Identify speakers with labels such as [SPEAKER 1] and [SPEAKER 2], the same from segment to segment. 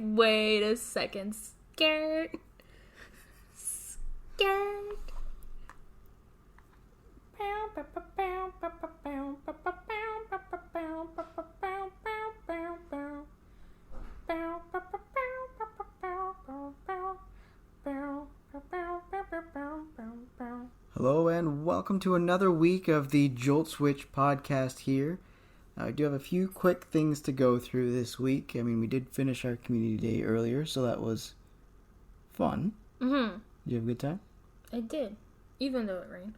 [SPEAKER 1] wait a second. Scared.
[SPEAKER 2] Hello and welcome to another week of the Jolt Switch podcast here. I do have a few quick things to go through this week. I mean, we did finish our community day earlier, so that was fun.
[SPEAKER 1] Mm-hmm.
[SPEAKER 2] Did you have a good time?
[SPEAKER 1] I did, even though it rained.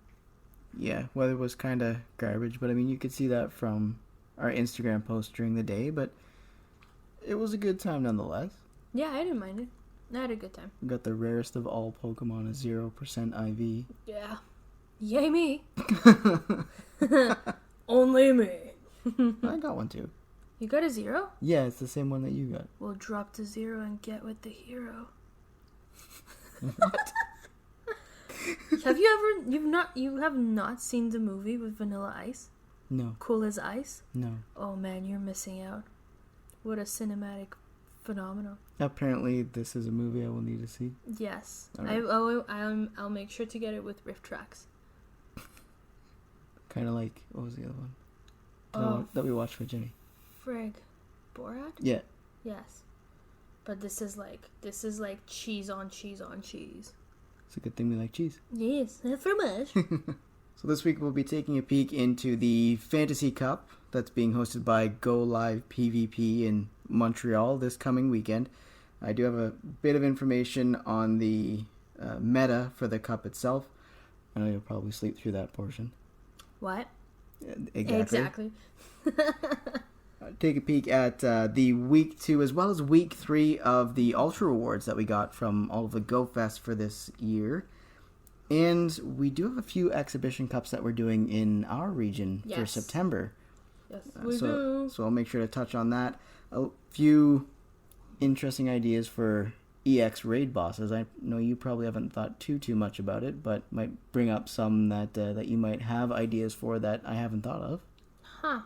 [SPEAKER 2] Yeah, weather was kind of garbage, but I mean, you could see that from our Instagram post during the day, but it was a good time nonetheless.
[SPEAKER 1] Yeah, I didn't mind it. I had a good time.
[SPEAKER 2] We got the rarest of all Pokemon, a 0% IV.
[SPEAKER 1] Yeah. Yay me. Only me.
[SPEAKER 2] I got one too.
[SPEAKER 1] You got a 0?
[SPEAKER 2] Yeah, it's the same one that you got.
[SPEAKER 1] We'll drop to 0 and get with the hero.
[SPEAKER 2] What?
[SPEAKER 1] You have not seen the movie with Vanilla Ice?
[SPEAKER 2] No.
[SPEAKER 1] Cool as Ice?
[SPEAKER 2] No.
[SPEAKER 1] Oh man, you're missing out. What a cinematic phenomenon.
[SPEAKER 2] Apparently, this is a movie I will need to see.
[SPEAKER 1] Yes.
[SPEAKER 2] Right.
[SPEAKER 1] I'll make sure to get it with riff tracks.
[SPEAKER 2] Kind of like, what was the other one? That we watched for Jenny.
[SPEAKER 1] Frig. Borat?
[SPEAKER 2] Yeah.
[SPEAKER 1] Yes. But this is like cheese on cheese on cheese.
[SPEAKER 2] It's a good thing we like cheese.
[SPEAKER 1] Yes, not for much.
[SPEAKER 2] So this week we'll be taking a peek into the Fantasy Cup that's being hosted by Go Live PvP in Montreal this coming weekend. I do have a bit of information on the meta for the cup itself. I know you'll probably sleep through that portion.
[SPEAKER 1] What?
[SPEAKER 2] Exactly. Take a peek at the week 2 as well as week 3 of the Ultra Rewards that we got from all of the Go Fest for this year. And we do have a few exhibition cups that we're doing in our region for September.
[SPEAKER 1] Yes, we do.
[SPEAKER 2] So I'll make sure to touch on that. A few interesting ideas for EX raid bosses. I know you probably haven't thought too much about it, but might bring up some that you might have ideas for that I haven't thought of.
[SPEAKER 1] Huh.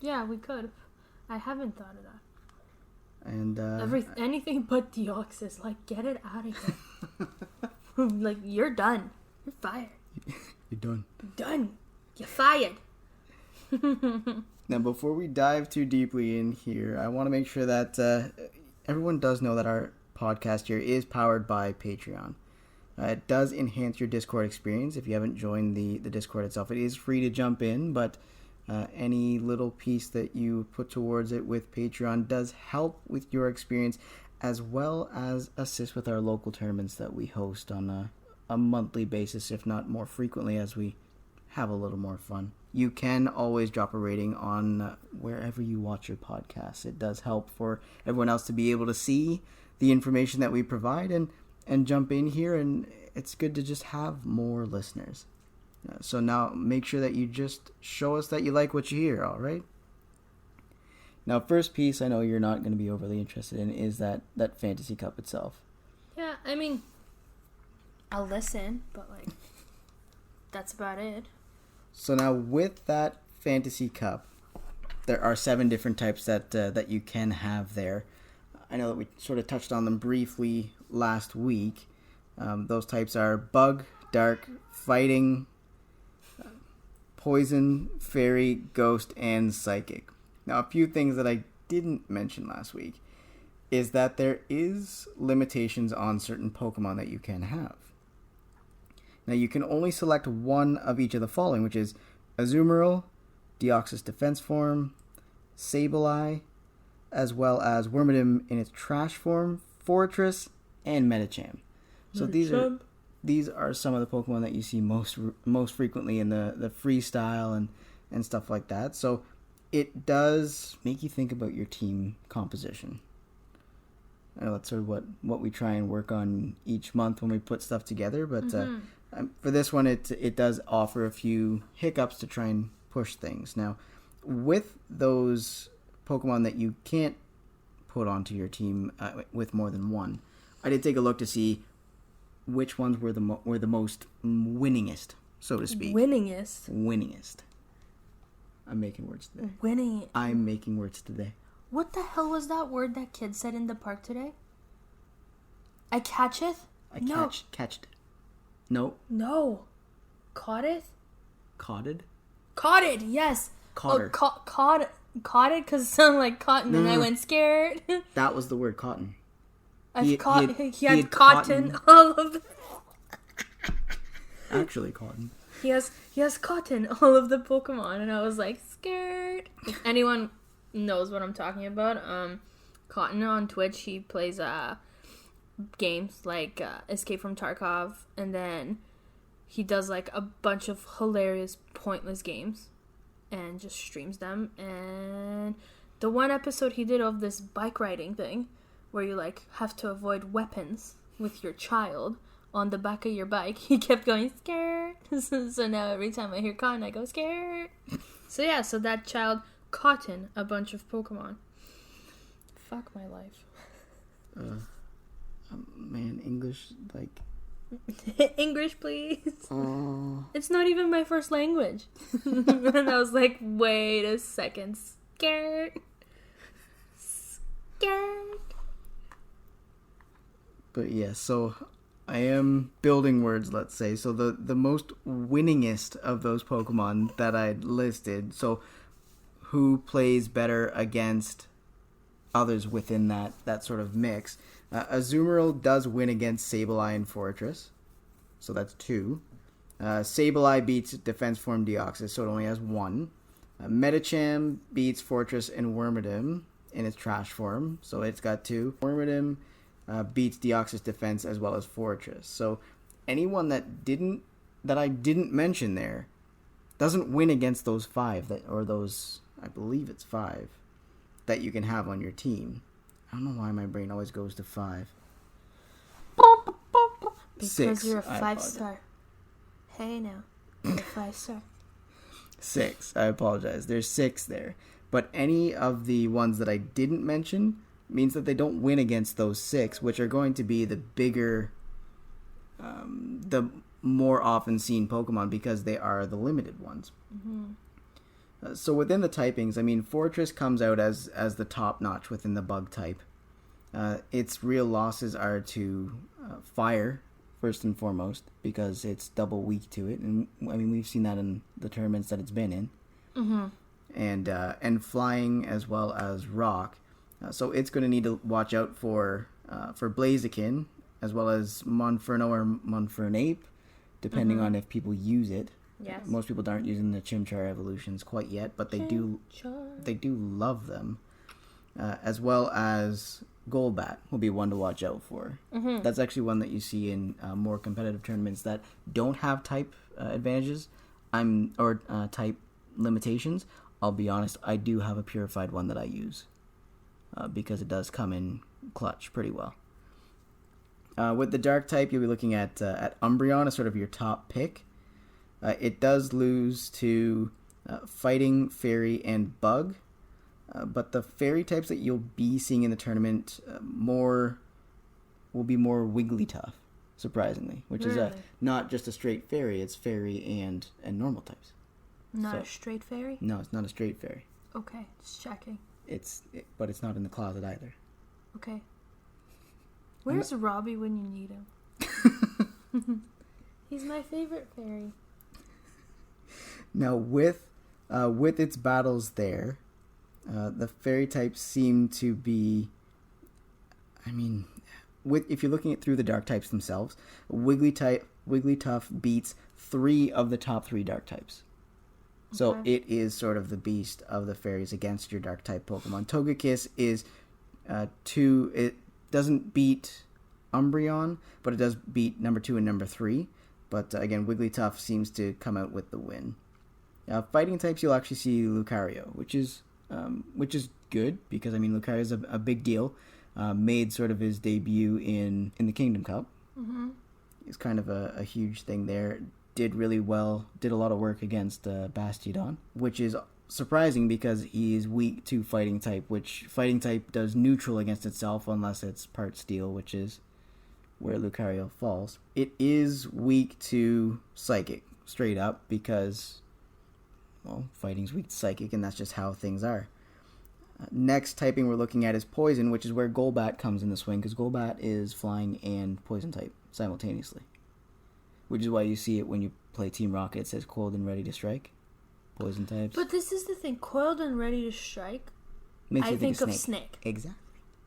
[SPEAKER 1] Yeah, we could. I haven't thought of that.
[SPEAKER 2] And
[SPEAKER 1] anything but Deoxys. Like, get it out of here. Like, you're done. You're fired.
[SPEAKER 2] You're done.
[SPEAKER 1] Done. You're fired.
[SPEAKER 2] Now, before we dive too deeply in here, I want to make sure that everyone does know that our podcast here is powered by Patreon. It does enhance your Discord experience. If you haven't joined the Discord itself, it is free to jump in, but any little piece that you put towards it with Patreon does help with your experience, as well as assist with our local tournaments that we host on a monthly basis, if not more frequently, as we have a little more fun. You can always drop a rating on wherever you watch your podcasts. It does help for everyone else to be able to see the information that we provide and jump in here, and it's good to just have more listeners. So now make sure that you just show us that you like what you hear, all right? Now, first piece I know you're not going to be overly interested in is that Fantasy Cup itself.
[SPEAKER 1] Yeah, I mean, I'll listen, but like, that's about it.
[SPEAKER 2] So now with that Fantasy Cup, there are 7 different types that you can have there. I know that we sort of touched on them briefly last week. Those types are Bug, Dark, Fighting, Poison, Fairy, Ghost, and Psychic. Now, a few things that I didn't mention last week is that there is limitations on certain Pokemon that you can have. Now, you can only select one of each of the following, which is Azumarill, Deoxys Defense Form, Sableye, as well as Wormadam in its trash form, Fortress, and Medicham. So these are some of the Pokemon that you see most frequently in the freestyle and stuff like that. So it does make you think about your team composition. I know that's sort of what we try and work on each month when we put stuff together, but for this one, it does offer a few hiccups to try and push things. Now, with those Pokemon that you can't put onto your team with more than one, I did take a look to see which ones were the most winningest, so to speak.
[SPEAKER 1] Winningest.
[SPEAKER 2] I'm making words today.
[SPEAKER 1] Winning.
[SPEAKER 2] I'm making words today.
[SPEAKER 1] What the hell was that word that kid said in the park today? I catcheth?
[SPEAKER 2] Catched. No.
[SPEAKER 1] No. Caughteth?
[SPEAKER 2] Codded?
[SPEAKER 1] Caughted, yes.
[SPEAKER 2] Cotter.
[SPEAKER 1] Oh, caughted because it sounded like cotton, and I went scared.
[SPEAKER 2] That was the word cotton.
[SPEAKER 1] He had cotton
[SPEAKER 2] cotton.
[SPEAKER 1] all of the...
[SPEAKER 2] Actually cotton.
[SPEAKER 1] He has cotton all of the Pokemon, and I was like scared. If anyone knows what I'm talking about, Cotton on Twitch, he plays games like Escape from Tarkov, and then he does like a bunch of hilarious, pointless games, and just streams them. And the one episode he did of this bike riding thing, where you like have to avoid weapons with your child on the back of your bike, he kept going scared. So now every time I hear Cotton, I go scared. So yeah, so that child Cotton a bunch of Pokemon. Fuck my life.
[SPEAKER 2] Man, English, like...
[SPEAKER 1] English, please.
[SPEAKER 2] Oh.
[SPEAKER 1] It's not even my first language. And I was like, wait a second. Scared.
[SPEAKER 2] But yeah, so I am building words, let's say. So the most winningest of those Pokemon that I listed, so who plays better against others within that sort of mix. Azumarill does win against Sableye and Fortress, so that's 2. Sableye beats Defense Form Deoxys, so it only has 1. Medicham beats Fortress and Wormadam in its trash form, so it's got 2. Wormadam beats Deoxys Defense as well as Fortress. So anyone that I didn't mention there doesn't win against those 5 I believe it's 5 that you can have on your team. I don't know why my brain always goes to 5.
[SPEAKER 1] Because
[SPEAKER 2] 6.
[SPEAKER 1] You're a 5-star. Hey now. You're a 5-star.
[SPEAKER 2] 6. I apologize. There's 6 there. But any of the ones that I didn't mention means that they don't win against those 6, which are going to be the bigger, the more often seen Pokemon because they are the limited ones. Mm-hmm. So within the typings, I mean, Fortress comes out as the top notch within the bug type. Its real losses are to fire, first and foremost, because it's double weak to it. And I mean, we've seen that in the tournaments that it's been in. Mm-hmm. And flying as well as rock. So it's going to need to watch out for Blaziken, as well as Monferno or Monfernape, depending on if people use it.
[SPEAKER 1] Yes.
[SPEAKER 2] Most people aren't using the Chimchar evolutions quite yet, but they do love them. As well as Golbat will be one to watch out for. Mm-hmm. That's actually one that you see in more competitive tournaments that don't have type advantages, type limitations. I'll be honest, I do have a purified one that I use because it does come in clutch pretty well. With the dark type, you'll be looking at Umbreon as sort of your top pick. It does lose to Fighting, Fairy, and Bug. But the Fairy types that you'll be seeing in the tournament will be more Wigglytuff, surprisingly. Which is not just a straight Fairy, it's Fairy and normal types.
[SPEAKER 1] Not a straight Fairy?
[SPEAKER 2] No, it's not a straight Fairy.
[SPEAKER 1] Okay, just checking.
[SPEAKER 2] But it's not in the closet either.
[SPEAKER 1] Okay. Where's Robbie when you need him? He's my favorite fairy.
[SPEAKER 2] Now, with its battles there, the fairy types seem to be... I mean, if you're looking at through the dark types themselves, Wigglytuff beats 3 of the top 3 dark types. So it is sort of the beast of the fairies against your dark type Pokemon. Togekiss is 2. It doesn't beat Umbreon, but it does beat number 2 and number 3. But again, Wigglytuff seems to come out with the win. Fighting types, you'll actually see Lucario, which is good because I mean Lucario's a big deal. Made sort of his debut in the Kingdom Cup. Mm-hmm. It's kind of a huge thing there. Did really well. Did a lot of work against Bastiodon, which is surprising because he's weak to Fighting type, which Fighting type does neutral against itself unless it's part Steel, which is where Lucario falls. It is weak to Psychic, straight up, because, well, Fighting's weak to Psychic, and that's just how things are. Next typing we're looking at is poison, which is where Golbat comes in the swing, because Golbat is flying and poison type simultaneously. Which is why you see it when you play Team Rocket. It says coiled and ready to strike. Poison types.
[SPEAKER 1] But this is the thing. Coiled and ready to strike.
[SPEAKER 2] Makes
[SPEAKER 1] I
[SPEAKER 2] you
[SPEAKER 1] think
[SPEAKER 2] of
[SPEAKER 1] of snake.
[SPEAKER 2] Exactly.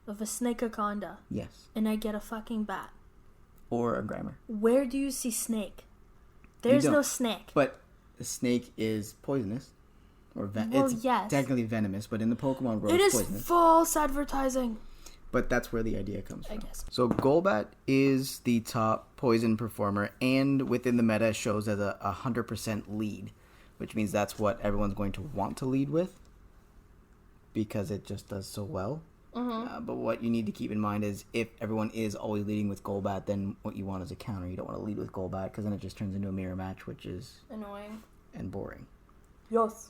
[SPEAKER 1] Of a Snakeaconda.
[SPEAKER 2] Yes.
[SPEAKER 1] And I get a fucking bat.
[SPEAKER 2] Or a Grimer.
[SPEAKER 1] Where do you see snake? There's no snake.
[SPEAKER 2] But the snake is poisonous. Or it's technically venomous, but in the Pokemon world,
[SPEAKER 1] it's
[SPEAKER 2] poisonous.
[SPEAKER 1] It is false advertising.
[SPEAKER 2] But that's where the idea comes from.
[SPEAKER 1] I guess.
[SPEAKER 2] So Golbat is the top poison performer, and within the meta shows as a 100% lead, which means that's what everyone's going to want to lead with, because it just does so well. But what you need to keep in mind is if everyone is always leading with Golbat, then what you want is a counter. You don't want to lead with Golbat, because then it just turns into a mirror match, which is
[SPEAKER 1] annoying
[SPEAKER 2] and boring.
[SPEAKER 1] Yes.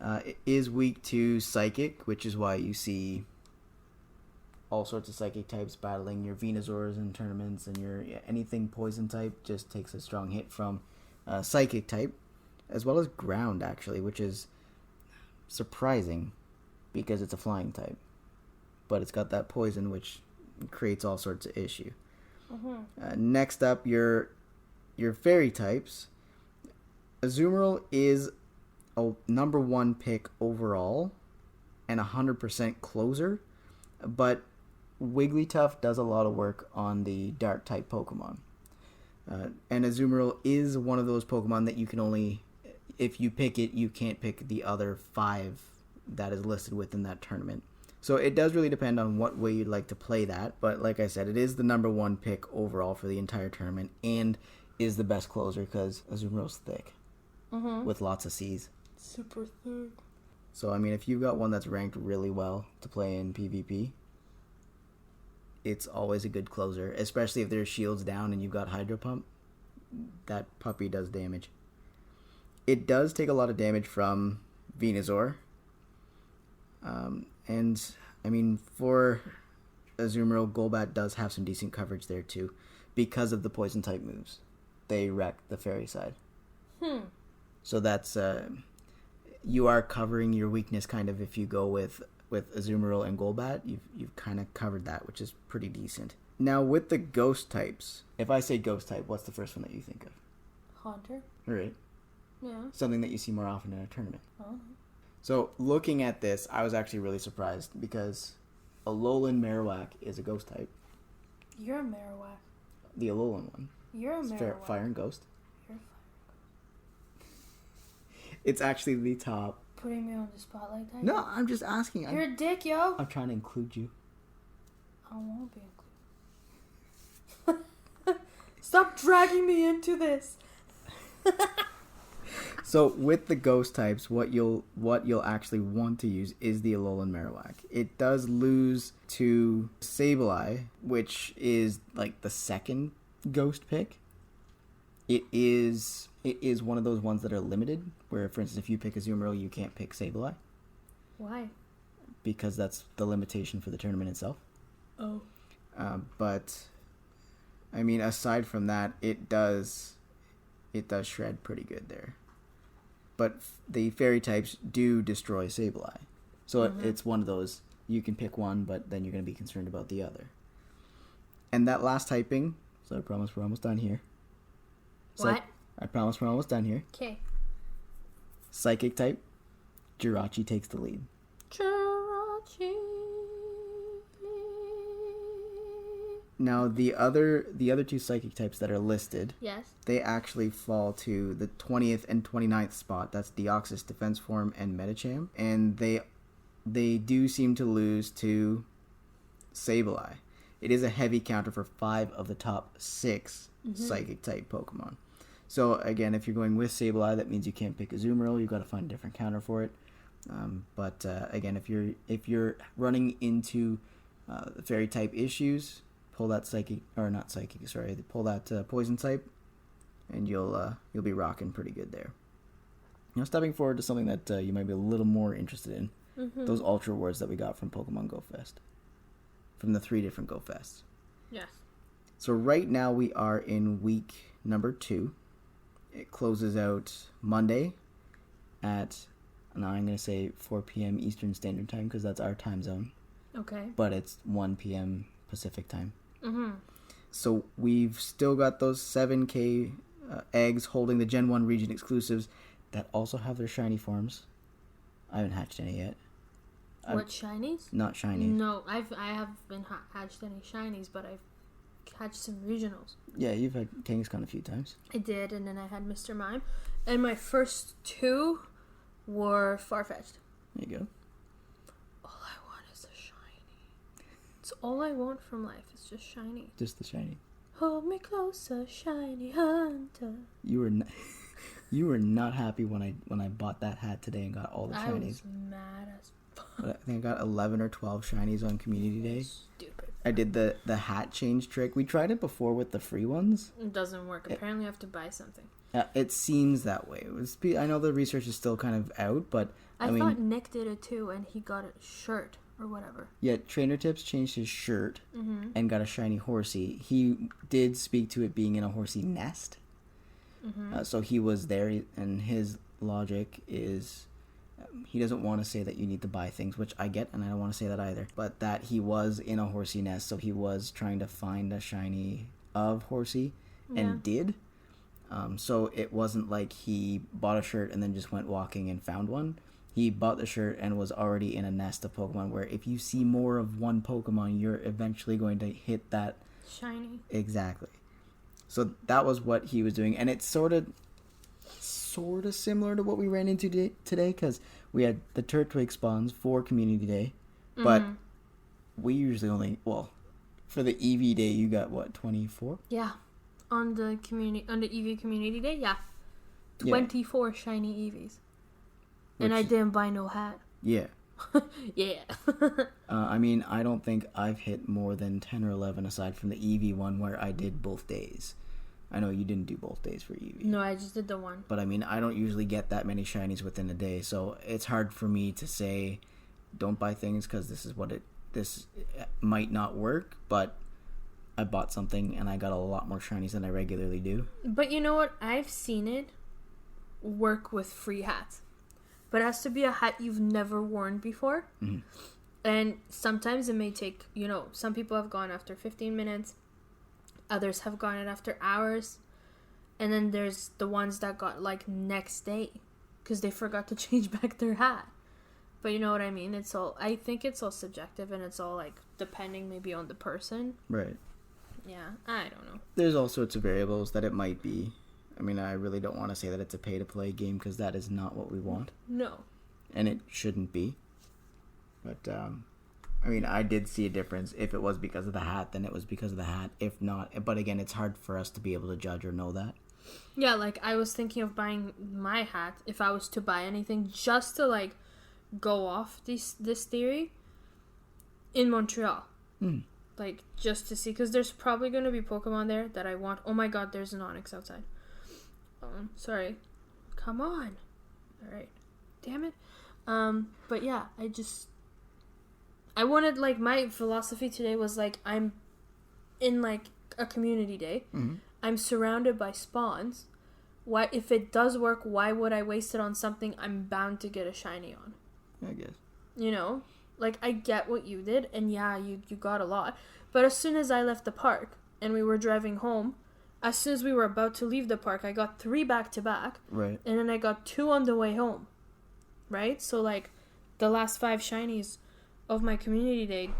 [SPEAKER 2] It is weak to Psychic, which is why you see all sorts of Psychic types battling your Venusaurs in tournaments, and your anything Poison type just takes a strong hit from Psychic type, as well as Ground, actually, which is surprising because it's a flying type. But it's got that Poison, which creates all sorts of issue. Next up, your Fairy types. Azumarill is a number 1 pick overall and 100% closer, but Wigglytuff does a lot of work on the dark type Pokemon. And Azumarill is one of those Pokemon that you can only, if you pick it, you can't pick the other 5 that is listed within that tournament. So it does really depend on what way you'd like to play that, but like I said, it is the number 1 pick overall for the entire tournament and is the best closer because Azumarill's thick with lots of C's.
[SPEAKER 1] Super thick.
[SPEAKER 2] So, I mean, if you've got one that's ranked really well to play in PvP, it's always a good closer, especially if there's shields down and you've got Hydro Pump. That puppy does damage. It does take a lot of damage from Venusaur. And, I mean, for Azumarill, Golbat does have some decent coverage there, too, because of the Poison-type moves. They wreck the Fairy side. So that's... you are covering your weakness kind of if you go with Azumarill and Golbat. You've kind of covered that, which is pretty decent. Now with the ghost types, if I say ghost type, what's the first one that you think of?
[SPEAKER 1] Haunter.
[SPEAKER 2] Right.
[SPEAKER 1] Yeah.
[SPEAKER 2] Something that you see more often in a tournament.
[SPEAKER 1] Oh.
[SPEAKER 2] So looking at this, I was actually really surprised because Alolan Marowak is a ghost type.
[SPEAKER 1] You're a Marowak.
[SPEAKER 2] The Alolan one.
[SPEAKER 1] You're a Marowak.
[SPEAKER 2] Fire and Ghost.
[SPEAKER 1] You're a fire.
[SPEAKER 2] It's actually the top.
[SPEAKER 1] Putting me on the spot like that?
[SPEAKER 2] No, I'm just asking.
[SPEAKER 1] You're a dick, yo.
[SPEAKER 2] I'm trying to include you.
[SPEAKER 1] I don't want to be included. Stop dragging me into this.
[SPEAKER 2] So with the ghost types, what you'll actually want to use is the Alolan Marowak. It does lose to Sableye, which is like the second ghost pick. It is one of those ones that are limited, where, for instance, if you pick Azumarill, you can't pick Sableye.
[SPEAKER 1] Why?
[SPEAKER 2] Because that's the limitation for the tournament itself.
[SPEAKER 1] Oh.
[SPEAKER 2] But, I mean, aside from that, it does shred pretty good there. But the Fairy types do destroy Sableye. So it's one of those, you can pick one, but then you're going to be concerned about the other. And that last typing, so I promise we're almost done here.
[SPEAKER 1] What?
[SPEAKER 2] I promise we're almost done here.
[SPEAKER 1] Okay.
[SPEAKER 2] Psychic type, Jirachi takes the lead.
[SPEAKER 1] Jirachi.
[SPEAKER 2] Now the other 2 psychic types that are listed,
[SPEAKER 1] Yes.
[SPEAKER 2] they actually fall to the 20th and 29th spot. That's Deoxys, Defense Form, and Medicham, and they do seem to lose to Sableye. It is a heavy counter for 5 of the top 6 psychic type Pokemon. So again, if you're going with Sableye, that means you can't pick Azumarill. You've got to find a different counter for it. But again, if you're running into the Fairy type issues, pull that pull that Poison type, and you'll be rocking pretty good there. Now, stepping forward to something that you might be a little more interested in, those Ultra Awards that we got from Pokemon Go Fest, from the 3 different Go Fests.
[SPEAKER 1] Yes.
[SPEAKER 2] So right now we are in week number 2. It closes out Monday at Now I'm going to say 4 p.m. Eastern Standard Time because that's our time zone.
[SPEAKER 1] Okay.
[SPEAKER 2] But it's 1 p.m. Pacific Time.
[SPEAKER 1] Mm-hmm.
[SPEAKER 2] So we've still got those 7K eggs holding the Gen 1 region exclusives that also have their shiny forms. I haven't hatched any yet.
[SPEAKER 1] What, shinies?
[SPEAKER 2] Not shinies.
[SPEAKER 1] No, I haven't hatched any shinies, but I've hatched some regionals.
[SPEAKER 2] Yeah, you've had Kangaskhan a few times.
[SPEAKER 1] I did, and then I had Mr. Mime. And my first 2 were Farfetch'd.
[SPEAKER 2] There you go.
[SPEAKER 1] All I want is a shiny. It's all I want from life. It's just shiny.
[SPEAKER 2] Just the shiny.
[SPEAKER 1] Hold me closer, shiny hunter.
[SPEAKER 2] You were not happy when I bought that hat today and got all the shinies.
[SPEAKER 1] I was mad as fuck.
[SPEAKER 2] But I think I got 11 or 12 shinies on Community Day.
[SPEAKER 1] Stupid.
[SPEAKER 2] I did the hat change trick. We tried it before with the free ones.
[SPEAKER 1] It doesn't work. Apparently, I have to buy something.
[SPEAKER 2] It seems that way. I know the research is still kind of out, but
[SPEAKER 1] I thought Nick did it too, and he got a shirt or whatever.
[SPEAKER 2] Yeah, Trainer Tips changed his shirt and got a shiny horsey. He did speak to it being in a horsey nest. So he was there, and his logic is he doesn't want to say that you need to buy things, which I get, and I don't want to say that either. But that he was in a horsey nest, so he was trying to find a shiny of horsey and did. So it wasn't like he bought a shirt and then just went walking and found one. He bought the shirt and was already in a nest of Pokemon where if you see more of one Pokemon, you're eventually going to hit that.
[SPEAKER 1] Shiny.
[SPEAKER 2] Exactly. So that was what he was doing. And it's sort of similar to what we ran into today because we had the Turtwig spawns for Community Day. But we usually only, for the EV Day, you got what, 24?
[SPEAKER 1] Yeah. On the EV Community Day, yeah. 24 shiny EVs. And I didn't buy no hat.
[SPEAKER 2] Yeah.
[SPEAKER 1] Yeah.
[SPEAKER 2] I mean, I don't think I've hit more than 10 or 11 aside from the EV one where I did both days. I know you didn't do both days for EV.
[SPEAKER 1] No, I just did the one.
[SPEAKER 2] But I mean, I don't usually get that many shinies within a day, so it's hard for me to say don't buy things because this might not work, but I bought something and I got a lot more shinies than I regularly do.
[SPEAKER 1] But you know what? I've seen it work with free hats. But it has to be a hat you've never worn before. Mm-hmm. And sometimes it may take, some people have gone after 15 minutes. Others have gone it after hours. And then there's the ones that got next day. Because they forgot to change back their hat. But you know what I mean? I think it's all subjective and it's all depending maybe on the person.
[SPEAKER 2] Right.
[SPEAKER 1] Yeah, I don't know.
[SPEAKER 2] There's all sorts of variables that it might be. I mean, I really don't want to say that it's a pay-to-play game because that is not what we want.
[SPEAKER 1] No.
[SPEAKER 2] And it shouldn't be. But, I mean, I did see a difference. If it was because of the hat, then it was because of the hat. If not, but again, it's hard for us to be able to judge or know that.
[SPEAKER 1] Yeah, I was thinking of buying my hat if I was to buy anything just to, go off this theory in Montreal. Just to see, because there's probably going to be Pokemon there that I want. Oh my god, there's an Onix outside. Sorry. Come on. Alright. Damn it. But yeah, I wanted, my philosophy today was, I'm in, a community day. Mm-hmm. I'm surrounded by spawns. Why, if it does work, why would I waste it on something I'm bound to get a shiny on?
[SPEAKER 2] I guess.
[SPEAKER 1] I get what you did, and yeah, you got a lot. But as soon as I left the park, and we were driving home, as soon as we were about to leave the park, I got 3 back-to-back.
[SPEAKER 2] Right.
[SPEAKER 1] And then I got 2 on the way home. Right? So, the last 5 shinies of my community day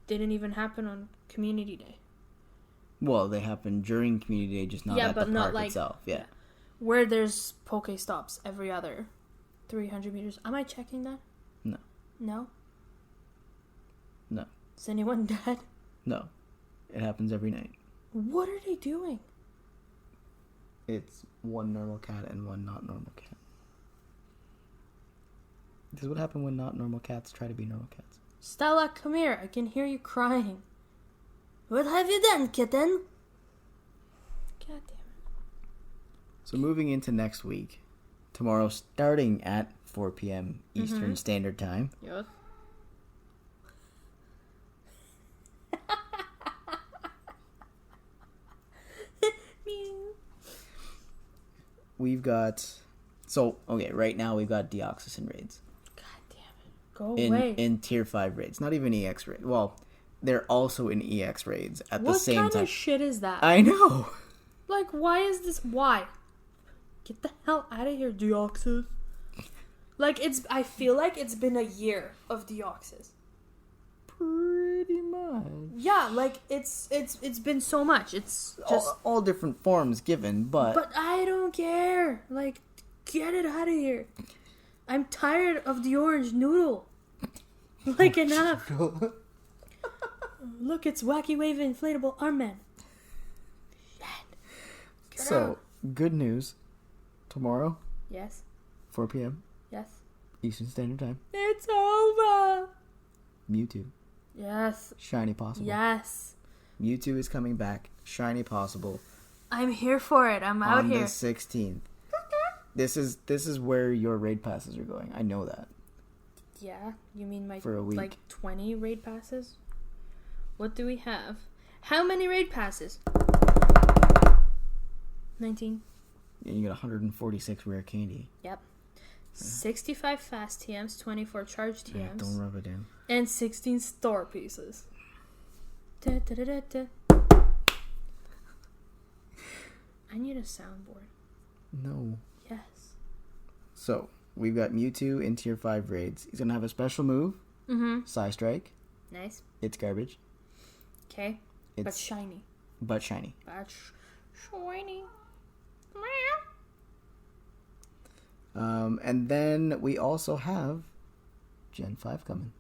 [SPEAKER 1] didn't even happen on community day.
[SPEAKER 2] Well, they happened during community day, just not at the park itself. Yeah.
[SPEAKER 1] Where there's Pokestops every other 300 meters. Am I checking that?
[SPEAKER 2] No.
[SPEAKER 1] No?
[SPEAKER 2] No.
[SPEAKER 1] Is anyone dead?
[SPEAKER 2] No. It happens every night.
[SPEAKER 1] What are they doing?
[SPEAKER 2] It's one normal cat and one not normal cat. This is what happens when not normal cats try to be normal cats.
[SPEAKER 1] Stella, come here. I can hear you crying. What have you done, kitten? God damn it.
[SPEAKER 2] So moving into next week, tomorrow starting at 4 p.m. Eastern Standard Time.
[SPEAKER 1] Yes.
[SPEAKER 2] We've got So, okay, right now we've got Deoxys in raids.
[SPEAKER 1] God damn it. Go away.
[SPEAKER 2] In tier 5 raids. Not even EX raids. Well, they're also in EX raids at the same time.
[SPEAKER 1] What kind of shit is that?
[SPEAKER 2] I know.
[SPEAKER 1] Like, why is this? Why? Get the hell out of here, Deoxys. Like, I feel like it's been a year of Deoxys.
[SPEAKER 2] Pretty much.
[SPEAKER 1] Yeah, like, it's been so much. It's just...
[SPEAKER 2] All different forms given, but...
[SPEAKER 1] But I don't care. Like, get it out of here. I'm tired of the orange noodle. Like, enough. Look, it's Wacky Wave Inflatable Arm Man.
[SPEAKER 2] So, good news. Tomorrow,
[SPEAKER 1] Yes.
[SPEAKER 2] 4 p.m.
[SPEAKER 1] Yes.
[SPEAKER 2] Eastern Standard Time.
[SPEAKER 1] It's over.
[SPEAKER 2] Mewtwo.
[SPEAKER 1] Yes.
[SPEAKER 2] Shiny Possible.
[SPEAKER 1] Yes.
[SPEAKER 2] Mewtwo is coming back. Shiny Possible.
[SPEAKER 1] I'm here for it. I'm out
[SPEAKER 2] on
[SPEAKER 1] here.
[SPEAKER 2] the 16th. This is where your raid passes are going. I know that.
[SPEAKER 1] Yeah, you mean my
[SPEAKER 2] For a week.
[SPEAKER 1] like 20 raid passes? What do we have? How many raid passes? 19.
[SPEAKER 2] And you get 146 rare candy.
[SPEAKER 1] Yep. 65 fast TMs, 24 charge TMs.
[SPEAKER 2] Yeah, don't rub it in.
[SPEAKER 1] And 16 star pieces. Da, da, da, da, da. I need a soundboard.
[SPEAKER 2] No.
[SPEAKER 1] Yes.
[SPEAKER 2] So, we've got Mewtwo in tier 5 raids. He's going to have a special move.
[SPEAKER 1] Mm-hmm.
[SPEAKER 2] Psy Strike.
[SPEAKER 1] Nice.
[SPEAKER 2] It's garbage.
[SPEAKER 1] Okay. But
[SPEAKER 2] It's
[SPEAKER 1] shiny.
[SPEAKER 2] but shiny.
[SPEAKER 1] But shiny.
[SPEAKER 2] And then we also have Gen 5 coming.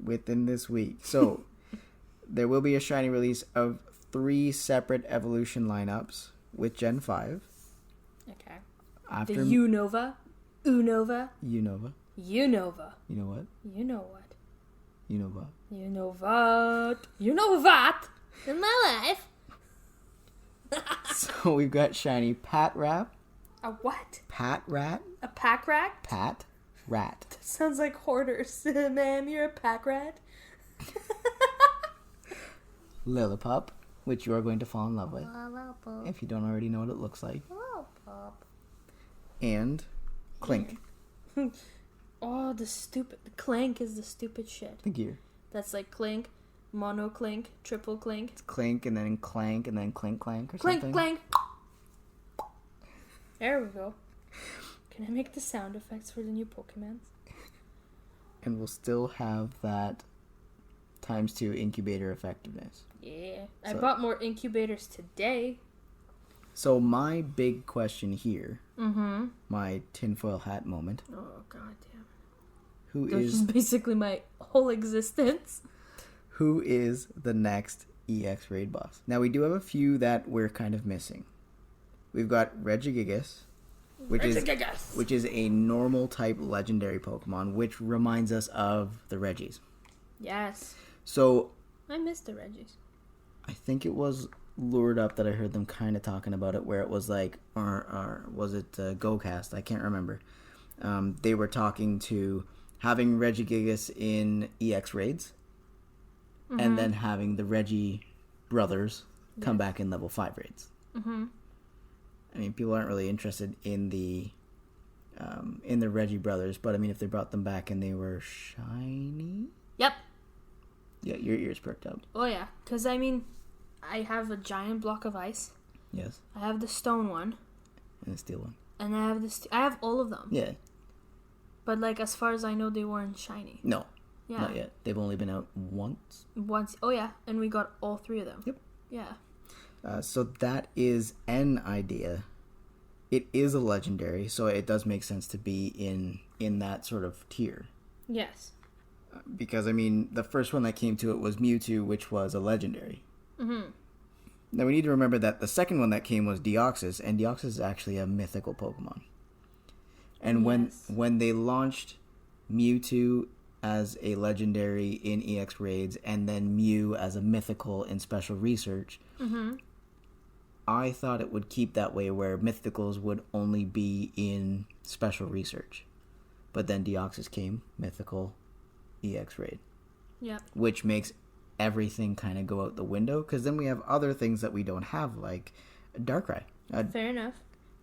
[SPEAKER 2] Within this week. So, there will be a shiny release of 3 separate evolution lineups with Gen 5.
[SPEAKER 1] Okay.
[SPEAKER 2] After
[SPEAKER 1] The Unova. Unova.
[SPEAKER 2] Unova.
[SPEAKER 1] Unova.
[SPEAKER 2] You know what?
[SPEAKER 1] You know what?
[SPEAKER 2] You know what?
[SPEAKER 1] You know what? You know what? In my life.
[SPEAKER 2] So we've got shiny Pat Rat.
[SPEAKER 1] A what?
[SPEAKER 2] Pat Rat.
[SPEAKER 1] A pack rat?
[SPEAKER 2] Pat Rat.
[SPEAKER 1] Sounds like hoarders. Ma'am, you're a pack rat.
[SPEAKER 2] Lillipup, which you are going to fall in love with. If you don't already know what it looks like. And Clink.
[SPEAKER 1] Oh, the Clank is the stupid shit.
[SPEAKER 2] The gear.
[SPEAKER 1] That's like Clink, Mono Clink, Triple Clink.
[SPEAKER 2] It's Clink and then Clank and then Clink Clank or
[SPEAKER 1] Clink,
[SPEAKER 2] something.
[SPEAKER 1] clank. There we go. Can I make the sound effects for the new Pokemons?
[SPEAKER 2] And we'll still have that ×2 incubator effectiveness.
[SPEAKER 1] Yeah. I bought more incubators today.
[SPEAKER 2] So my big question here,
[SPEAKER 1] Mm-hmm.
[SPEAKER 2] my tinfoil hat moment.
[SPEAKER 1] Oh, god damn.
[SPEAKER 2] Who
[SPEAKER 1] is basically my whole existence.
[SPEAKER 2] Who is the next EX raid boss? Now we do have a few that we're kind of missing. We've got Regigigas, which is a normal type legendary Pokemon, which reminds us of the Regis. Yes. So
[SPEAKER 1] I miss the Regis.
[SPEAKER 2] I think it was Lured Up that I heard them kind of talking about it, where it was like, or was it GoCast? I can't remember. They were talking to having Regigigas in EX raids, and then having the Regi brothers come back in level 5 raids. Mm-hmm. I mean, people aren't really interested in the Regi brothers, but I mean, if they brought them back and they were shiny,
[SPEAKER 1] yep.
[SPEAKER 2] Yeah, your ears perked up.
[SPEAKER 1] Oh yeah, because I mean, I have a giant block of ice.
[SPEAKER 2] Yes.
[SPEAKER 1] I have the stone one.
[SPEAKER 2] And the steel one.
[SPEAKER 1] And I have I have all of them.
[SPEAKER 2] Yeah.
[SPEAKER 1] But like, as far as I know, they weren't shiny.
[SPEAKER 2] No.
[SPEAKER 1] Yeah.
[SPEAKER 2] Not yet. They've only been out once.
[SPEAKER 1] Oh yeah, and we got all 3 of them.
[SPEAKER 2] Yep.
[SPEAKER 1] Yeah.
[SPEAKER 2] So that is an idea. It is a legendary, so it does make sense to be in that sort of tier.
[SPEAKER 1] Yes.
[SPEAKER 2] Because, I mean, the first one that came to it was Mewtwo, which was a legendary. Mm-hmm. Now, we need to remember that the second one that came was Deoxys, and Deoxys is actually a mythical Pokemon. And when they launched Mewtwo as a legendary in EX raids, and then Mew as a mythical in special research, I thought it would keep that way, where mythicals would only be in special research. But then Deoxys came, mythical, EX raid.
[SPEAKER 1] Yep.
[SPEAKER 2] Which makes everything kind of go out the window, because then we have other things that we don't have, like Darkrai.
[SPEAKER 1] Fair enough.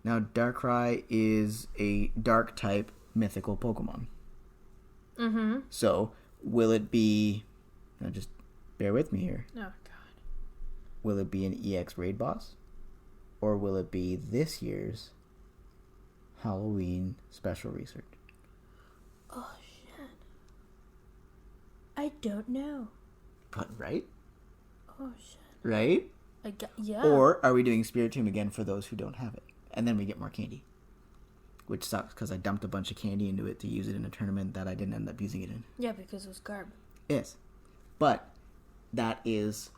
[SPEAKER 2] Now, Darkrai is a dark type mythical Pokemon.
[SPEAKER 1] Mm-hmm.
[SPEAKER 2] So, will it be... Now, just bear with me here.
[SPEAKER 1] Oh, God.
[SPEAKER 2] Will it be an EX raid boss? Or will it be this year's Halloween special research?
[SPEAKER 1] Oh, shit. I don't know.
[SPEAKER 2] But, right?
[SPEAKER 1] Oh, shit.
[SPEAKER 2] Right?
[SPEAKER 1] Yeah.
[SPEAKER 2] Or are we doing Spirit Tomb again for those who don't have it? And then we get more candy. Which sucks because I dumped a bunch of candy into it to use it in a tournament that I didn't end up using it in.
[SPEAKER 1] Yeah, because it was garb.
[SPEAKER 2] Yes. But that is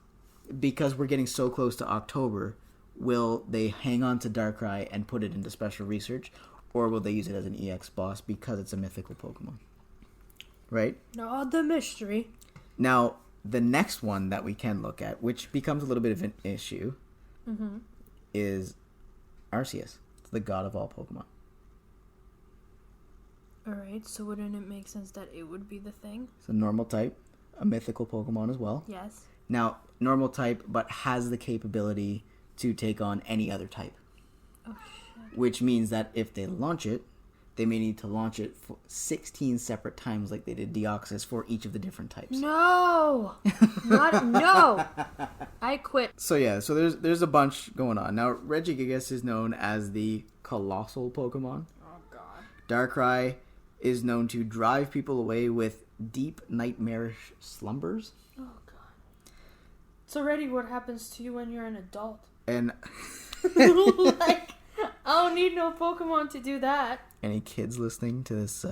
[SPEAKER 2] because we're getting so close to October, will they hang on to Darkrai and put it into special research? Or will they use it as an EX boss because it's a mythical Pokemon? Right?
[SPEAKER 1] Not the mystery.
[SPEAKER 2] Now, the next one that we can look at, which becomes a little bit of an issue, is Arceus, the god of all Pokemon.
[SPEAKER 1] Alright, so wouldn't it make sense that it would be the thing?
[SPEAKER 2] It's a normal type, a mythical Pokemon as well.
[SPEAKER 1] Yes.
[SPEAKER 2] Now, normal type, but has the capability to take on any other type.
[SPEAKER 1] Oh, shit.
[SPEAKER 2] Which means that if they launch it, they may need to launch it for 16 separate times like they did Deoxys for each of the different types.
[SPEAKER 1] No! No! I quit.
[SPEAKER 2] So yeah, so there's a bunch going on. Now, Regigigas is known as the colossal Pokemon.
[SPEAKER 1] Oh, God.
[SPEAKER 2] Darkrai is known to drive people away with deep nightmarish slumbers.
[SPEAKER 1] Oh, God. It's already what happens to you when you're an adult.
[SPEAKER 2] And
[SPEAKER 1] like, I don't need no Pokemon to do that.
[SPEAKER 2] any kids listening to this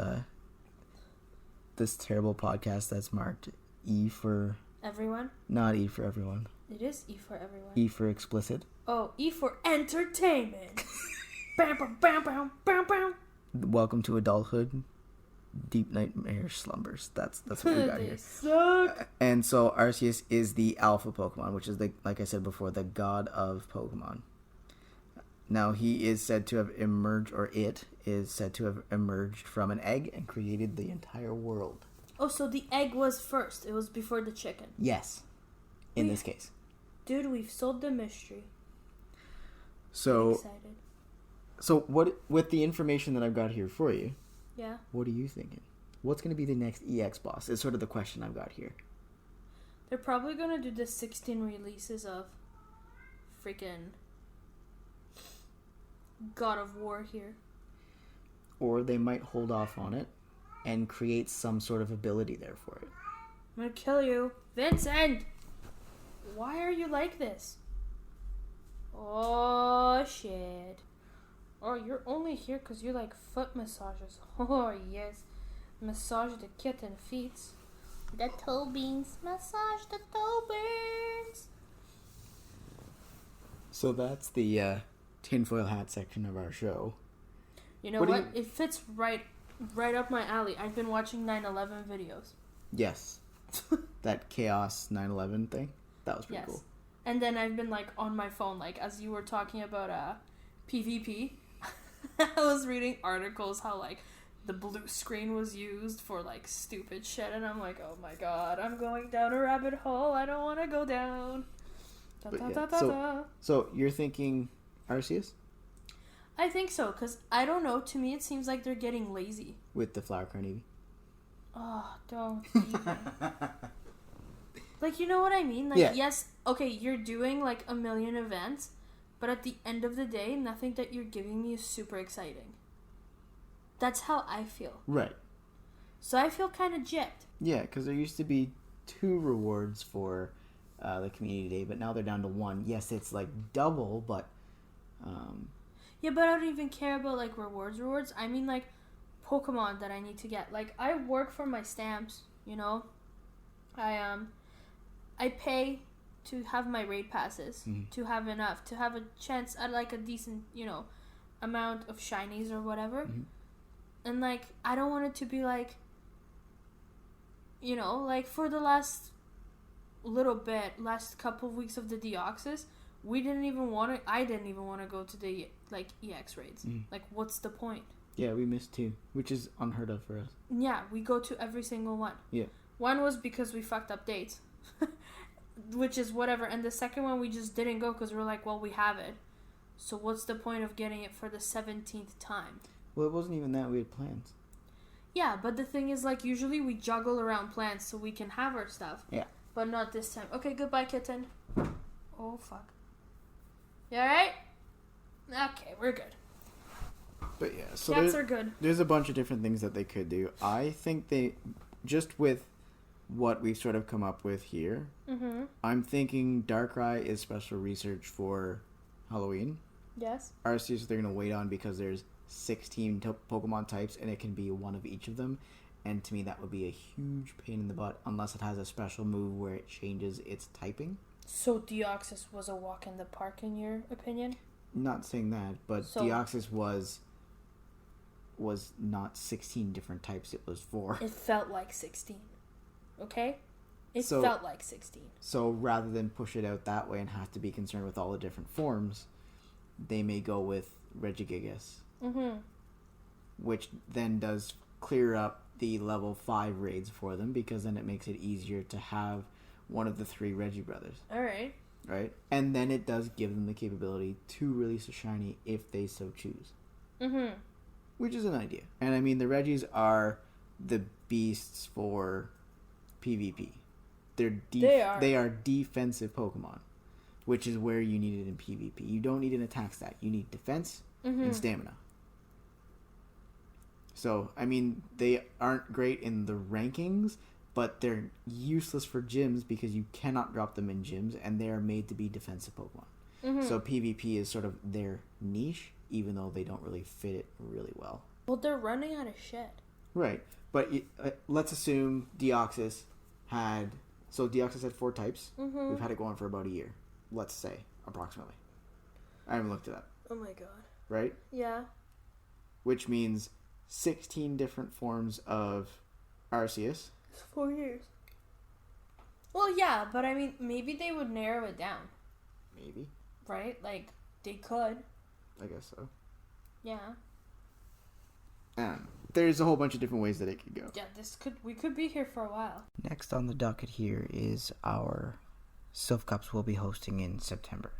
[SPEAKER 2] this terrible podcast that's marked E for
[SPEAKER 1] everyone?
[SPEAKER 2] Not E for everyone.
[SPEAKER 1] It is E for everyone.
[SPEAKER 2] E for explicit.
[SPEAKER 1] Oh, E for entertainment. Bam, bam, bam, bam, bam, bam.
[SPEAKER 2] Welcome to adulthood. Deep nightmare slumbers. That's what we got
[SPEAKER 1] They
[SPEAKER 2] here.
[SPEAKER 1] suck.
[SPEAKER 2] And so Arceus is the alpha Pokemon, which is the, like I said before, the god of Pokemon. Now he is said to have emerged, or it is said to have emerged from an egg and created the entire world.
[SPEAKER 1] Oh, so the egg was first. It was before the chicken.
[SPEAKER 2] Yes. In this case.
[SPEAKER 1] Dude, we've solved the mystery.
[SPEAKER 2] So
[SPEAKER 1] I'm excited.
[SPEAKER 2] So what, with the information that I've got here for you,
[SPEAKER 1] Yeah.
[SPEAKER 2] what are you thinking? What's going to be the next EX boss? Is sort of the question I've got here.
[SPEAKER 1] They're probably going to do the 16 releases of freaking God of War here.
[SPEAKER 2] Or they might hold off on it and create some sort of ability there for it.
[SPEAKER 1] I'm going to kill you. Vincent! Why are you like this? Oh, shit. Oh, you're only here because you like foot massages. Oh, yes. Massage the kitten feet. The toe beans. Massage the toe beans.
[SPEAKER 2] So that's the tinfoil hat section of our show.
[SPEAKER 1] You know what? It fits right up my alley. I've been watching 9/11 videos.
[SPEAKER 2] Yes. That Chaos 9/11 thing. That was pretty cool.
[SPEAKER 1] And then I've been like on my phone, like as you were talking about PvP. I was reading articles how like the blue screen was used for like stupid shit, and I'm like, oh my god, I'm going down a rabbit hole. I don't want to go down.
[SPEAKER 2] So you're thinking Arceus?
[SPEAKER 1] I think so, because I don't know. To me, it seems like they're getting lazy.
[SPEAKER 2] With the Flower Carnivy.
[SPEAKER 1] Oh, don't even. Like, you know what I mean? Like,
[SPEAKER 2] yeah.
[SPEAKER 1] Yes, okay, you're doing like a million events, but at the end of the day, nothing that you're giving me is super exciting. That's how I feel.
[SPEAKER 2] Right.
[SPEAKER 1] So I feel kind of gypped.
[SPEAKER 2] Yeah, because there used to be 2 rewards for the community day, but now they're down to 1. Yes, it's like double, but...
[SPEAKER 1] Yeah, but I don't even care about like rewards. I mean like Pokemon that I need to get. Like I work for my stamps, you know. I pay to have my raid passes, to have enough, to have a chance at like a decent, you know, amount of shinies or whatever. And like I don't want it to be like, you know, like for the last couple of weeks of the Deoxys, I didn't even want to go to the like EX raids. Like what's the point?
[SPEAKER 2] Yeah, we missed 2, which is unheard of for us.
[SPEAKER 1] Yeah, we go to every single one.
[SPEAKER 2] Yeah.
[SPEAKER 1] One was because we fucked up dates. Which is whatever. And the second one we just didn't go because we were like, well, we have it. So what's the point of getting it for the 17th time?
[SPEAKER 2] Well, it wasn't even that. We had plans.
[SPEAKER 1] Yeah, but the thing is, like, usually we juggle around plans so we can have our stuff.
[SPEAKER 2] Yeah.
[SPEAKER 1] But not this time. Okay, goodbye, kitten. Oh, fuck. You alright? Okay, we're good.
[SPEAKER 2] But yeah, so
[SPEAKER 1] Cats are good.
[SPEAKER 2] There's a bunch of different things that they could do. I think they, just with what we've sort of come up with here, I'm thinking Darkrai is special research for Halloween.
[SPEAKER 1] Yes.
[SPEAKER 2] Arceus they're going to wait on because there's 16 Pokemon types and it can be one of each of them. And to me that would be a huge pain in the butt unless it has a special move where it changes its typing.
[SPEAKER 1] So Deoxys was a walk in the park in your opinion?
[SPEAKER 2] Not saying that, but Deoxys was not 16 different types, it was 4.
[SPEAKER 1] It felt like 16. Okay? It felt like 16.
[SPEAKER 2] So rather than push it out that way and have to be concerned with all the different forms, they may go with Regigigas. Which then does clear up the level 5 raids for them because then it makes it easier to have one of the 3 Reggie brothers.
[SPEAKER 1] Alright.
[SPEAKER 2] Right? And then it does give them the capability to release a shiny if they so choose. Which is an idea. And I mean, the Reggies are the beasts for PvP. They are defensive Pokemon, which is where you need it in PvP. You don't need an attack stat. You need defense and stamina. So, I mean, they aren't great in the rankings, but they're useless for gyms because you cannot drop them in gyms, and they are made to be defensive Pokemon. So PvP is sort of their niche, even though they don't really fit it really well.
[SPEAKER 1] Well, they're running out of shit.
[SPEAKER 2] Right, but let's assume Deoxys had 4 types. We've had it going for about a year, let's say, approximately. I haven't looked it up.
[SPEAKER 1] Oh my god.
[SPEAKER 2] Right?
[SPEAKER 1] Yeah.
[SPEAKER 2] Which means 16 different forms of Arceus.
[SPEAKER 1] It's 4 years. Well, yeah, but I mean, maybe they would narrow it down.
[SPEAKER 2] Maybe.
[SPEAKER 1] Right? Like, they could.
[SPEAKER 2] I guess so.
[SPEAKER 1] Yeah.
[SPEAKER 2] There's a whole bunch of different ways that it could go.
[SPEAKER 1] Yeah, we could be here for a while.
[SPEAKER 2] Next on the docket here is our Silph Cups we'll be hosting in September.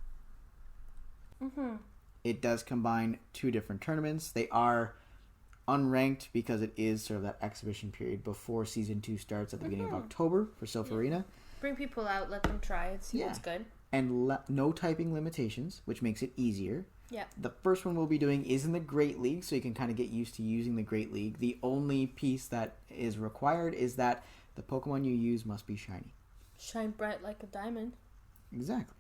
[SPEAKER 2] It does combine 2 different tournaments. They are unranked because it is sort of that exhibition period before Season 2 starts at the beginning of October for Silph Arena.
[SPEAKER 1] Bring people out, let them try it, see what's good.
[SPEAKER 2] And no typing limitations, which makes it easier.
[SPEAKER 1] Yeah.
[SPEAKER 2] The first one we'll be doing is in the Great League, so you can kind of get used to using the Great League. The only piece that is required is that the Pokemon you use must be shiny.
[SPEAKER 1] Shine bright like a diamond.
[SPEAKER 2] Exactly.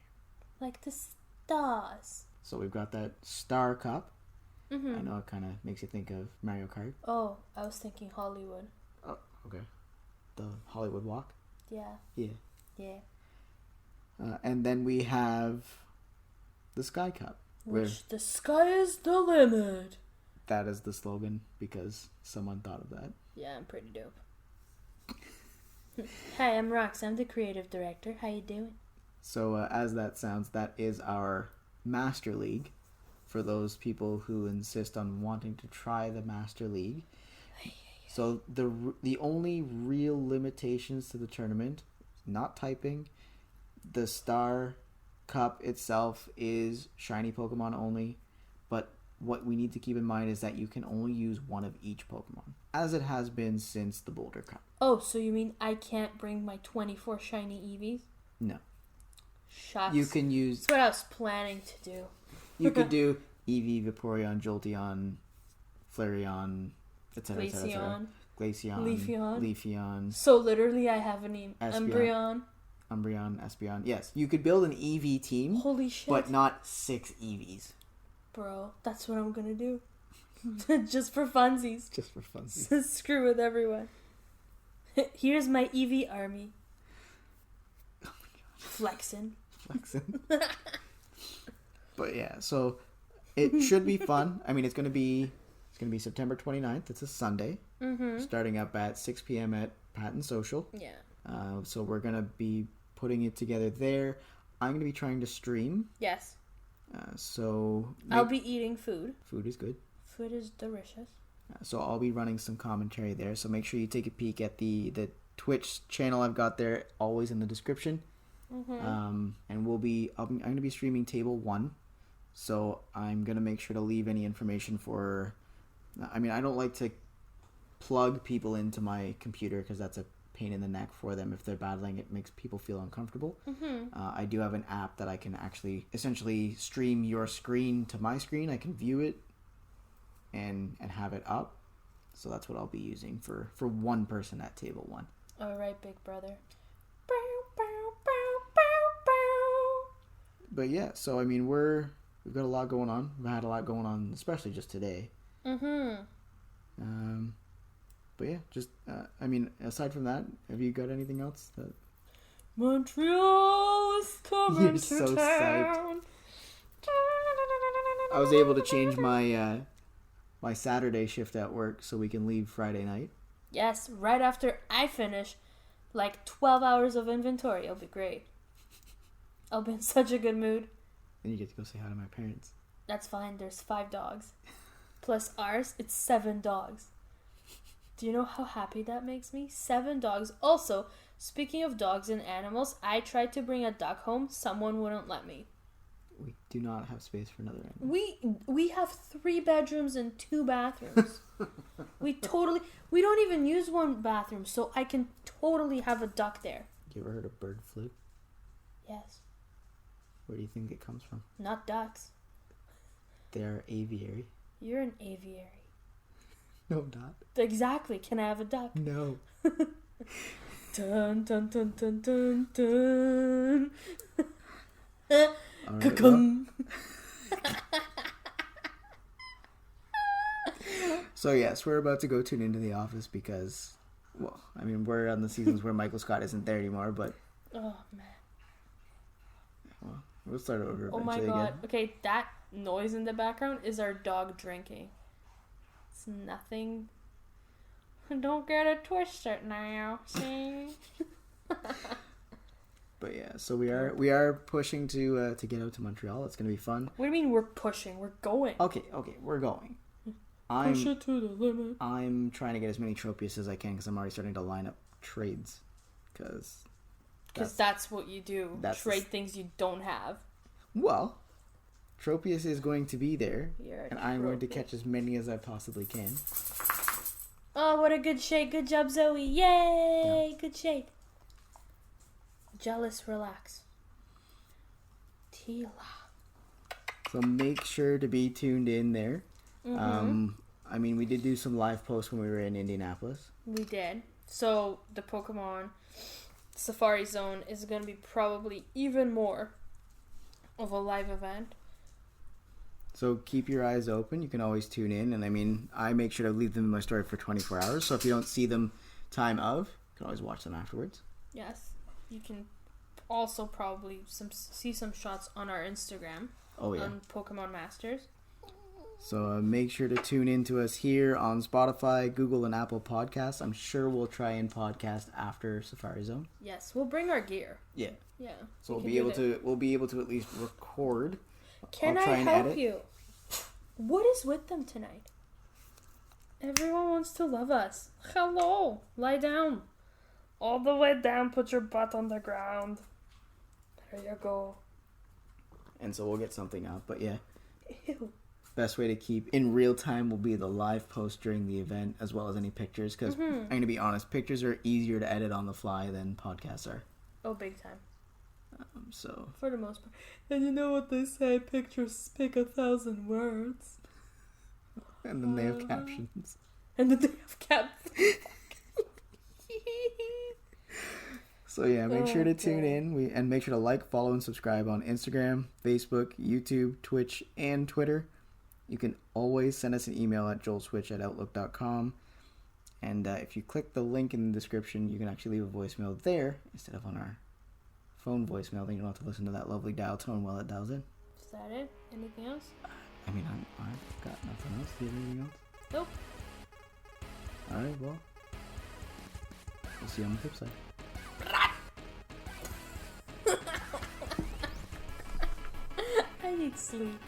[SPEAKER 1] Like the stars.
[SPEAKER 2] So we've got that Star Cup. I know it kind of makes you think of Mario Kart.
[SPEAKER 1] Oh, I was thinking Hollywood.
[SPEAKER 2] Oh, okay. The Hollywood Walk?
[SPEAKER 1] Yeah.
[SPEAKER 2] Yeah. And then we have the Sky Cup.
[SPEAKER 1] Which the sky is the limit.
[SPEAKER 2] That is the slogan because someone thought of that.
[SPEAKER 1] Yeah, I'm pretty dope. Hi, I'm Rox. I'm the creative director. How you doing?
[SPEAKER 2] So as that sounds, that is our Master League for those people who insist on wanting to try the Master League. So the only real limitations to the tournament, not typing, the Star Cup itself is shiny Pokemon only, but what we need to keep in mind is that you can only use one of each Pokemon, as it has been since the Boulder Cup.
[SPEAKER 1] Oh, so you mean I can't bring my 24 shiny Eevees?
[SPEAKER 2] No.
[SPEAKER 1] Shucks.
[SPEAKER 2] You can use...
[SPEAKER 1] That's what I was planning to do.
[SPEAKER 2] You could do Eevee, Vaporeon, Jolteon, Flareon, etc.
[SPEAKER 1] Glaceon.
[SPEAKER 2] Glaceon. Leafeon.
[SPEAKER 1] So literally I have an
[SPEAKER 2] Umbreon, Espeon. Yes, you could build an Eevee team.
[SPEAKER 1] Holy shit.
[SPEAKER 2] But not 6 Eevees.
[SPEAKER 1] Bro, that's what I'm gonna do. Just for funsies.
[SPEAKER 2] Just for funsies.
[SPEAKER 1] Screw with everyone. Here's my Eevee army.
[SPEAKER 2] Oh my god.
[SPEAKER 1] Flexing.
[SPEAKER 2] But yeah, so it should be fun. I mean, it's gonna be September 29th. It's a Sunday. Starting up at 6 p.m. at Patton Social.
[SPEAKER 1] Yeah.
[SPEAKER 2] So we're gonna be putting it together there. I'm gonna be trying to stream.
[SPEAKER 1] Yes.
[SPEAKER 2] So
[SPEAKER 1] I'll be eating food.
[SPEAKER 2] Food is good.
[SPEAKER 1] Food is delicious.
[SPEAKER 2] So I'll be running some commentary there. So make sure you take a peek at the Twitch channel I've got there, always in the description. And I'm gonna be streaming Table 1. So I'm going to make sure to leave any information for... I mean, I don't like to plug people into my computer because that's a pain in the neck for them. If they're battling, it makes people feel uncomfortable. I do have an app that I can actually essentially stream your screen to my screen. I can view it and have it up. So that's what I'll be using for one person at table 1.
[SPEAKER 1] All right, big brother.
[SPEAKER 2] But yeah, so I mean, we've got a lot going on. We've had a lot going on, especially just today. But yeah, just I mean, aside from that, have you got anything else that...
[SPEAKER 1] Montreal is coming
[SPEAKER 2] You're
[SPEAKER 1] to
[SPEAKER 2] so
[SPEAKER 1] town.
[SPEAKER 2] I was able to change my my Saturday shift at work so we can leave Friday night.
[SPEAKER 1] Yes, right after I finish, like 12 hours of inventory. It'll be great. I'll be in such a good mood.
[SPEAKER 2] And you get to go say hi to my parents.
[SPEAKER 1] That's fine. There's 5 dogs. Plus ours, it's 7 dogs. Do you know how happy that makes me? 7 dogs. Also, speaking of dogs and animals, I tried to bring a duck home. Someone wouldn't let me.
[SPEAKER 2] We do not have space for another animal.
[SPEAKER 1] We have 3 bedrooms and 2 bathrooms. We don't even use one bathroom, so I can totally have a duck there.
[SPEAKER 2] You ever heard of bird flu?
[SPEAKER 1] Yes.
[SPEAKER 2] Where do you think it comes from?
[SPEAKER 1] Not ducks.
[SPEAKER 2] They're aviary.
[SPEAKER 1] You're an aviary.
[SPEAKER 2] No, I'm not.
[SPEAKER 1] Exactly. Can I have a duck?
[SPEAKER 2] No.
[SPEAKER 1] Dun dun dun dun dun dun.
[SPEAKER 2] Right, well. So yes, we're about to go tune into The Office because, well, I mean, we're on the seasons where Michael Scott isn't there anymore, but...
[SPEAKER 1] Oh, man.
[SPEAKER 2] Well, we'll start over eventually.
[SPEAKER 1] Oh my god.
[SPEAKER 2] Again.
[SPEAKER 1] Okay, that noise in the background is our dog drinking. It's nothing. Don't get it twisted now, see?
[SPEAKER 2] But yeah, so we are pushing to get out to Montreal. It's gonna be fun.
[SPEAKER 1] What do you mean we're pushing? We're going.
[SPEAKER 2] Okay, we're going.
[SPEAKER 1] Push it to the limit.
[SPEAKER 2] I'm trying to get as many Tropius as I can because I'm already starting to line up trades. Because
[SPEAKER 1] that's what you do. Trade things you don't have.
[SPEAKER 2] Well, Tropius is going to be there, and I'm going to
[SPEAKER 1] Tropius.
[SPEAKER 2] catch as many as I possibly can.
[SPEAKER 1] Oh, what a good shade. Good job, Zoe. Yay! Yeah. Good shade. Jealous, relax. Tila.
[SPEAKER 2] So make sure to be tuned in there. I mean, we did do some live posts when we were in Indianapolis.
[SPEAKER 1] We did. So the Pokemon Safari Zone is going to be probably even more of a live event.
[SPEAKER 2] So keep your eyes open. You can always tune in. And I mean, I make sure to leave them in my story for 24 hours. So if you don't see them time of, you can always watch them afterwards.
[SPEAKER 1] Yes. You can also probably see some shots on our Instagram.
[SPEAKER 2] Oh, yeah.
[SPEAKER 1] On PkmnMstrz.
[SPEAKER 2] So make sure to tune in to us here on Spotify, Google, and Apple Podcasts. I'm sure we'll try and podcast after Safari Zone.
[SPEAKER 1] Yes, we'll bring our gear.
[SPEAKER 2] Yeah.
[SPEAKER 1] Yeah.
[SPEAKER 2] So we'll be able to at least record.
[SPEAKER 1] Can I help you? What is with them tonight? Everyone wants to love us. Hello. Lie down. All the way down. Put your butt on the ground. There you go.
[SPEAKER 2] And so we'll get something out. But yeah.
[SPEAKER 1] Ew.
[SPEAKER 2] Best way to keep in real time will be the live post during the event, as well as any pictures. Because I'm going to be honest, pictures are easier to edit on the fly than podcasts are.
[SPEAKER 1] Oh, big time.
[SPEAKER 2] So
[SPEAKER 1] for the most part. And you know what they say, pictures speak 1,000 words.
[SPEAKER 2] And then they have captions.
[SPEAKER 1] And then they have captions.
[SPEAKER 2] So yeah, make sure to tune in. And make sure to like, follow, and subscribe on Instagram, Facebook, YouTube, Twitch, and Twitter. You can always send us an email at joelswitch@outlook.com. And if you click the link in the description, you can actually leave a voicemail there instead of on our phone voicemail. Then you don't have to listen to that lovely dial tone while it dials in.
[SPEAKER 1] Is that it? Anything else?
[SPEAKER 2] I mean, I've got nothing else. Do you have anything else?
[SPEAKER 1] Nope.
[SPEAKER 2] Alright, well, we'll see you on the flip side.
[SPEAKER 1] I need sleep.